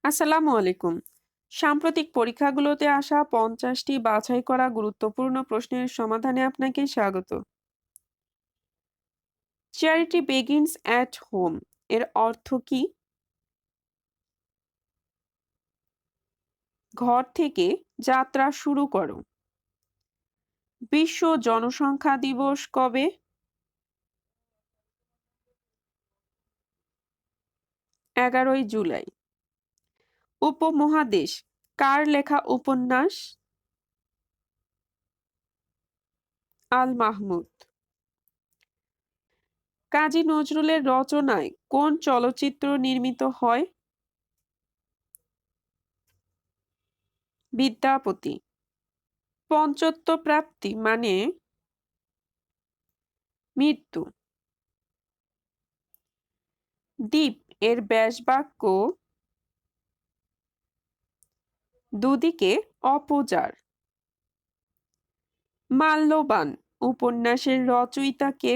আসসালামু আলাইকুম। সাম্প্রতিক পরীক্ষাগুলোতে আসা ৫০টি বাছাই করা গুরুত্বপূর্ণ প্রশ্নের সমাধানে আপনাকে স্বাগত। চ্যারিটি বিগিনস অ্যাট হোম এর অর্থ কি? ঘর থেকে যাত্রা শুরু করো। বিশ্ব জনসংখ্যা দিবস কবে? ১১ই জুলাই। উপমহাদেশ কার লেখা উপন্যাস? আল মাহমুদ। কাজী নজরুলের রচনায় কোন চলচ্চিত্র নির্মিত হয়? বিদ্যাপতি। পঞ্চত্ব প্রাপ্তি মানে মৃত্যু। দ্বীপ এর ব্যাসবাক্য দুদিকে অপচার। মাল্যবান উপন্যাসের রচয়িতা কে?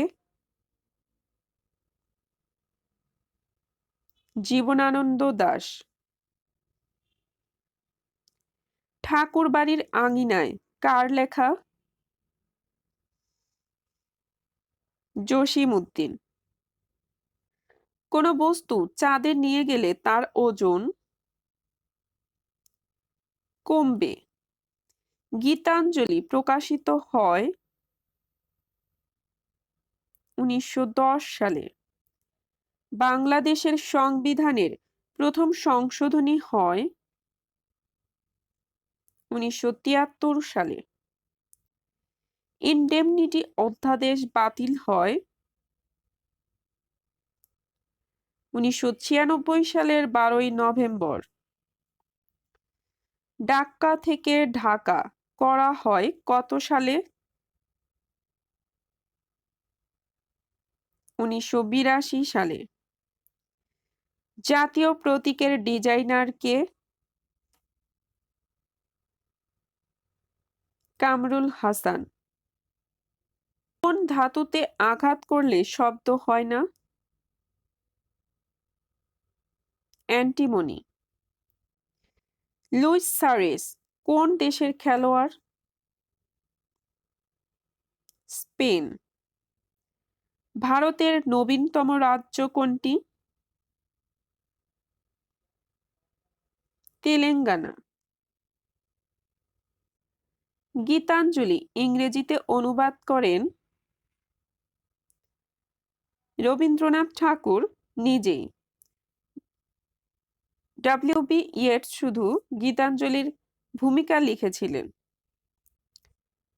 জীবনানন্দ দাশ। ঠাকুরবাড়ির আঙিনায় কার লেখা? জসিম উদ্দিন। কোনো বস্তু চাঁদে নিয়ে গেলে তার ওজন কমবে। গীতাঞ্জলি প্রকাশিত হয় ১৯১০ সালে। বাংলাদেশের সংবিধানের প্রথম সংশোধনী হয় ১৯৭৩ সালে। ইনডেমনিটি অধ্যাদেশ বাতিল হয় ১৯৯৬ সালের ১২ই নভেম্বর। ডাক্কা থেকে ঢাকা করা হয় কত সালে? ১৯৮২ সালে। জাতীয় প্রতীকের ডিজাইনার কে? কামরুল হাসান। কোন ধাতুতে আঘাত করলে শব্দ হয় না? অ্যান্টিমনি। লুইস সুয়ারেজ কোন দেশের খেলোয়াড়? স্পেন। ভারতের নবীনতম রাজ্য কোনটি? তেলেঙ্গানা। গীতাঞ্জলি ইংরেজিতে অনুবাদ করেন রবীন্দ্রনাথ ঠাকুর নিজেই। ডব্লিউ.বি. ইয়েটস শুধু গীতাঞ্জলির ভূমিকা লিখেছিলেন।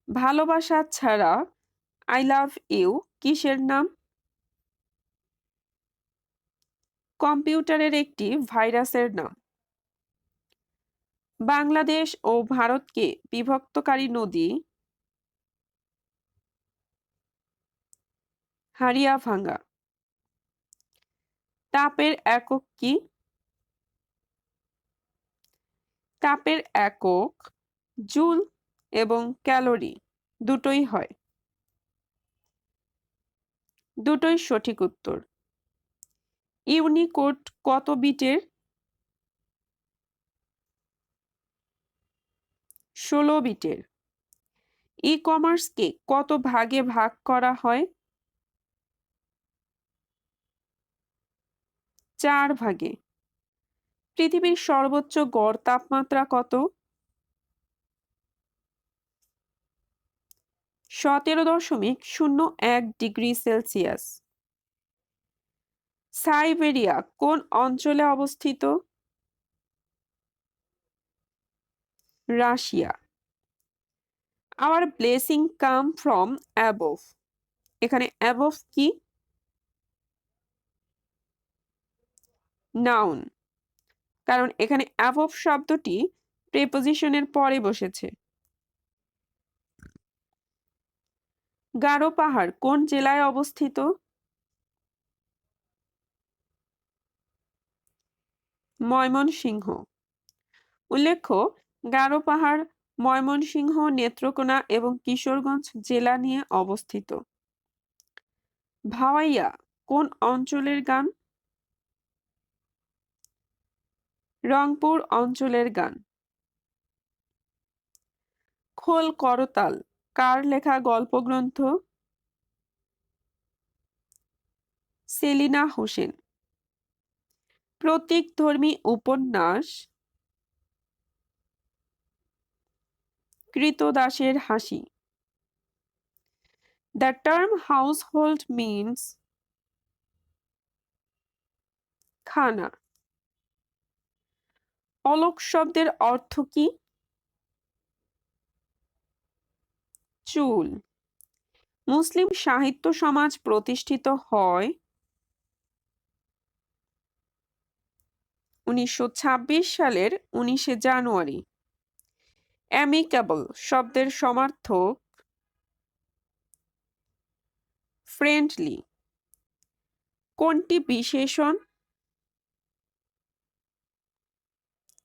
ভালোবাসা ছাড়া আই লাভ ইউ কিসের নাম? কম্পিউটারের একটি ভাইরাসের নাম। বাংলাদেশ ও ভারতকে বিভক্তকারী নদী? হারিয়াভাঙ্গা। তাপের একক কি? তাপের একক জুল এবং ক্যালোরি দুটোই হয়। দুটোই সঠিক উত্তর। ইউনিকোড কত বিটের? ১৬ বিটের। ই কমার্সকে কত ভাগে ভাগ করা হয়? ৪ ভাগে। পৃথিবীর সর্বোচ্চ গড় তাপমাত্রা কত? ১৭.০১ ডিগ্রি সেলসিয়াস। সাইবেরিয়া কোন অঞ্চলে অবস্থিত? Russia. Our blessing come from above. এখানে অ্যাবোভ কি? নাউন। কারণ এখানে অ্যাবোভ শব্দটি প্রেপোজিশনের পরে বসেছে। গারো পাহাড় কোন জেলায় অবস্থিত? ময়মনসিংহ। উল্লেখ্য, গারো পাহাড় ময়মনসিংহ, নেত্রকোনা এবং কিশোরগঞ্জ জেলা নিয়ে অবস্থিত। ভাওয়াইয়া কোন অঞ্চলের গান? রংপুর অঞ্চলের গান। খোল করতাল কার লেখা গল্পগ্রন্থ? সেলিনা হোসেন। প্রতীকধর্মী উপন্যাস? কৃতদাসের হাসি। The term household means খানা। অলক শব্দের অর্থ কি? চুল। মুসলিম সাহিত্য সমাজ প্রতিষ্ঠিত হয় 1926 সালের 19শে জানুয়ারি। অ্যামিকেবল শব্দের সমার্থক? ফ্রেন্ডলি। কোনটি বিশেষণ?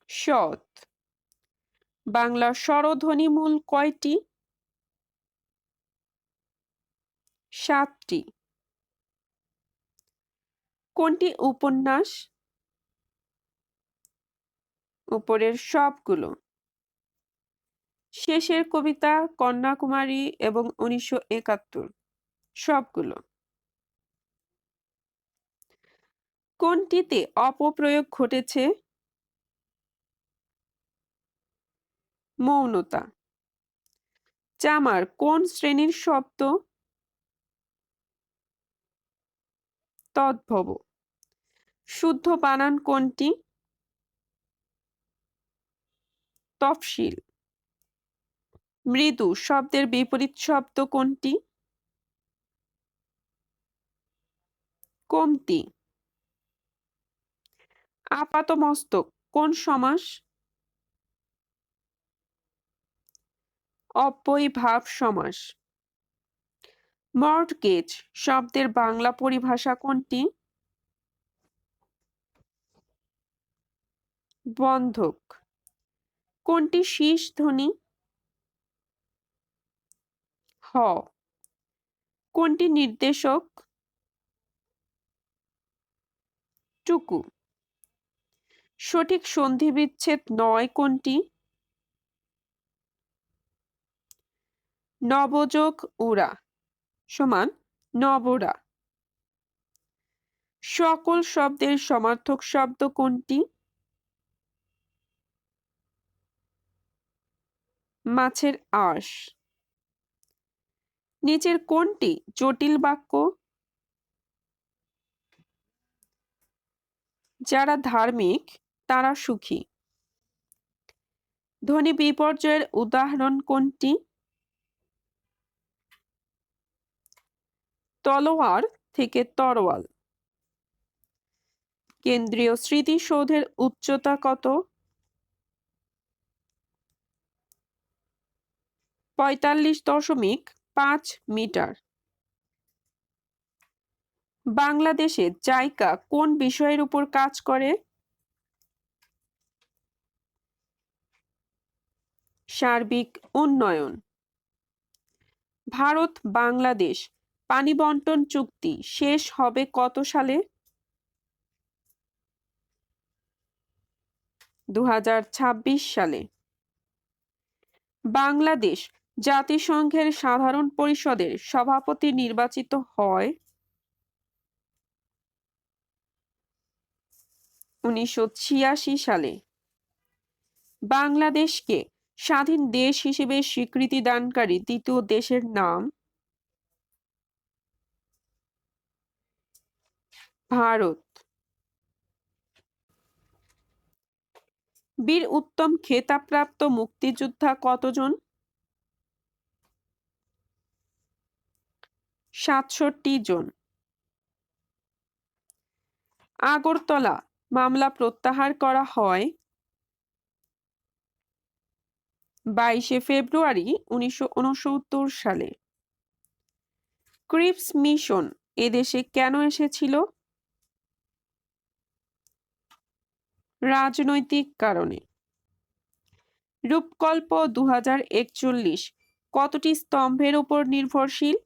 সৎ। বাংলা স্বরধ্বনিমূল কয়টি? 7টি। কোনটি উপন্যাস? উপরের সবগুলো। শেষের কবিতা কন্যাকুমারী এবং 1971 সবগুলো। কোনটিতে অপপ্রয়োগ ঘটেছে? মৌনতা। চামার কোন শ্রেণীর শব্দ? তদ্ভব। শুদ্ধ বানান কোনটি? তফসিল। মৃদু শব্দের বিপরীত শব্দ কোনটি? কমতি। আপাতমস্তক কোন সমাস? অব্যয়ীভাব সমাস। মর্টগেজ শব্দের বাংলা পরিভাষা কোনটি? বন্ধক। কোনটি শীষ ধ্বনি? হ। কোনটি নির্দেশক? টুকু। সঠিক সন্ধিবিচ্ছেদ নয় কোনটি? নবযোগ উড়া সমান নবরা। সকল শব্দের সমার্থক শব্দ কোনটি? মাছের আঁশ। নিচের কোনটি জটিল বাক্য? যারা ধার্মিক তারা সুখী। ধ্বনি বিপর্যয়ের উদাহরণ কোনটি? তলোয়ার থেকে তরোয়াল। কেন্দ্রীয় স্মৃতিসৌধের উচ্চতা কত? 45.5 মিটার। বাংলাদেশে জাইকা কোন বিষয়ের উপর কাজ করে? সার্বিক উন্নয়ন। ভারত বাংলাদেশ পানি বন্টন চুক্তি শেষ হবে কত সালে? 2026 সালে। বাংলাদেশ জাতিসংঘের সাধারণ পরিষদের সভাপতি নির্বাচিত হয় 1986 সালে। বাংলাদেশকে স্বাধীন দেশ হিসেবে স্বীকৃতি দানকারী দ্বিতীয় দেশের নাম? ভারত। বীর উত্তম খেতাবপ্রাপ্ত মুক্তিযোদ্ধা কতজন? 67 জন। আগরতলা মামলা প্রত্যাহার করা হয় 22 ফেব্রুয়ারি 1969 সালে। ক্রিপস মিশন এদেশে কেন এসেছিল? রাজনৈতিক কারণে। রূপকল্প 2041 কতটি স্তম্ভের উপর নির্ভরশীল?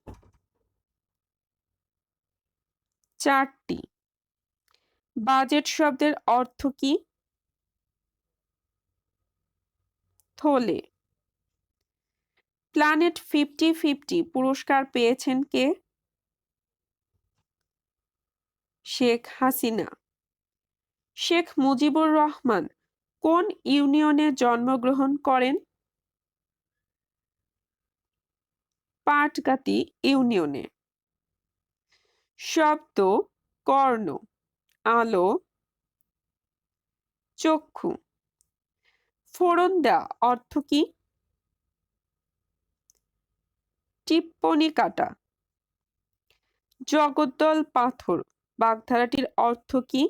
4টি। বাজেট শব্দের অর্থ কি? থলে। প্ল্যানেট 50-50 পুরস্কার পেয়েছেন কে? শেখ হাসিনা। শেখ মুজিবুর রহমান কোন ইউনিয়নে জন্মগ্রহণ করেন? পাটগাতি ইউনিয়নে। শব্দ, কর্ণ, আলো, চক্ষু। ফোড়ন দেওয়া অর্থ কি? টিপ্পনী কাটা। জগদ্দল পাথর বাগধারাটির অর্থ কি?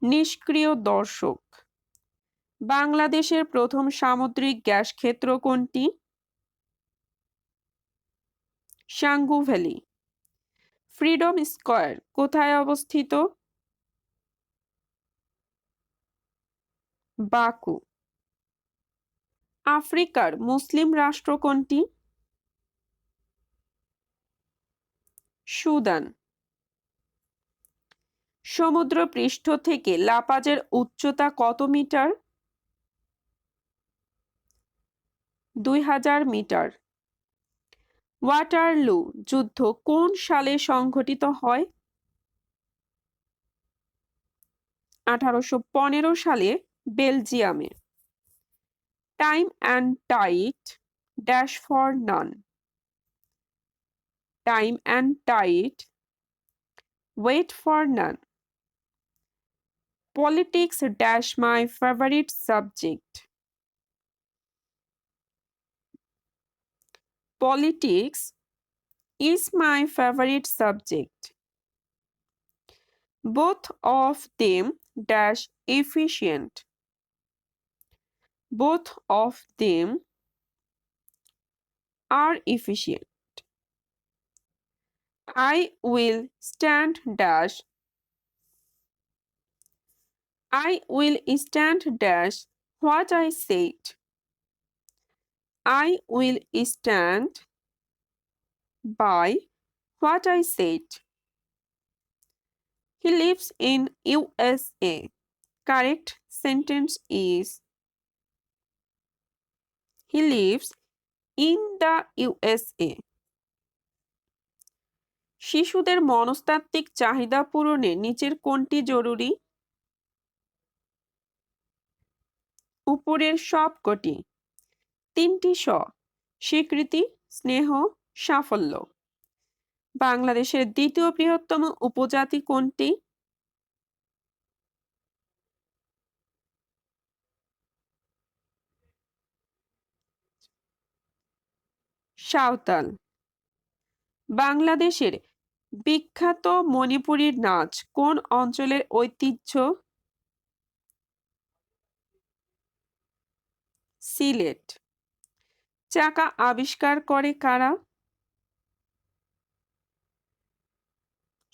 নিষ্ক্রিয় দর্শক। বাংলাদেশের প্রথম সামুদ্রিক গ্যাস ক্ষেত্র কোনটি? সাঙ্গু ভ্যালি। ফ্রিডম স্কয়ার কোথায় অবস্থিত? বাকু। আফ্রিকার মুসলিম রাষ্ট্র কোনটি? সুদান। সমুদ্র পৃষ্ঠ থেকে লাপাজের উচ্চতা কত মিটার? 2000 মিটার। ওয়াটারলু যুদ্ধ কোন সালে সংঘটিত হয়? 1815 সালে বেলজিয়ামে। Time and tide dash for none. Time and tide wait for none. Politics dash my favorite subject. Politics is my favorite subject. Both of them dash efficient. Both of them are efficient. I will stand dash. I will stand dash what I said. I will stand by what I said. He lives in USA. Correct sentence is he lives in the USA. শিশুদের মনস্তাত্ত্বিক চাহিদা পূরণে নিচের কোনটি জরুরি? উপরের সবকটি। তিনটি স। স্বীকৃতি, স্নেহ, সাফল্য। বাংলাদেশের দ্বিতীয় বৃহত্তম উপজাতি কোনটি? সাঁওতাল। বাংলাদেশের বিখ্যাত মণিপুরী নাচ কোন অঞ্চলের ঐতিহ্য? সিলেট। চাকা আবিষ্কার করে কারা?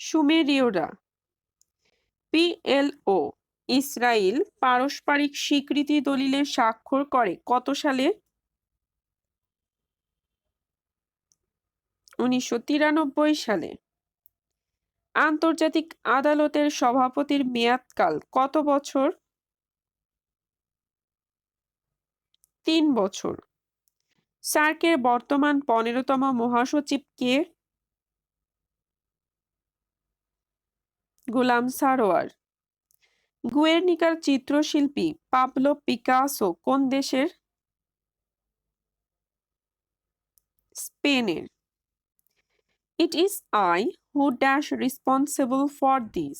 সুমেরীয়রা। পিএলও ইসরায়েল পারস্পরিক স্বীকৃতি দলিলে স্বাক্ষর করে কত সালে? 1993 সালে। আন্তর্জাতিক আদালতের সভাপতির মেয়াদকাল কত বছর? 3 বছর। সার্কের বর্তমান 15তম মহাসচিব কে? গোলাম সারোয়ার। গুয়ের্নিকার চিত্রশিল্পী পাবলো পিকাসো কোন দেশের? স্পেনের। It is I who dash responsible for this.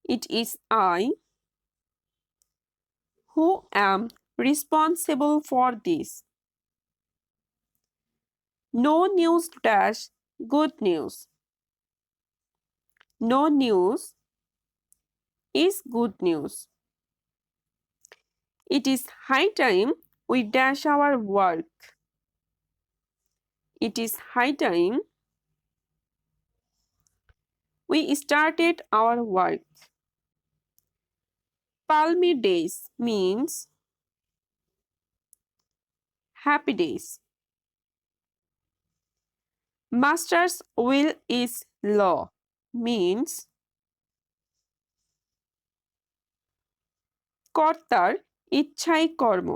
It is I who am responsible for this. No news dash good news. No news is good news. It is high time we dash our work. It is high time we started our work. Palmy days means happy days. Master's will is law means কর্তার ইচ্ছাই কর্ম।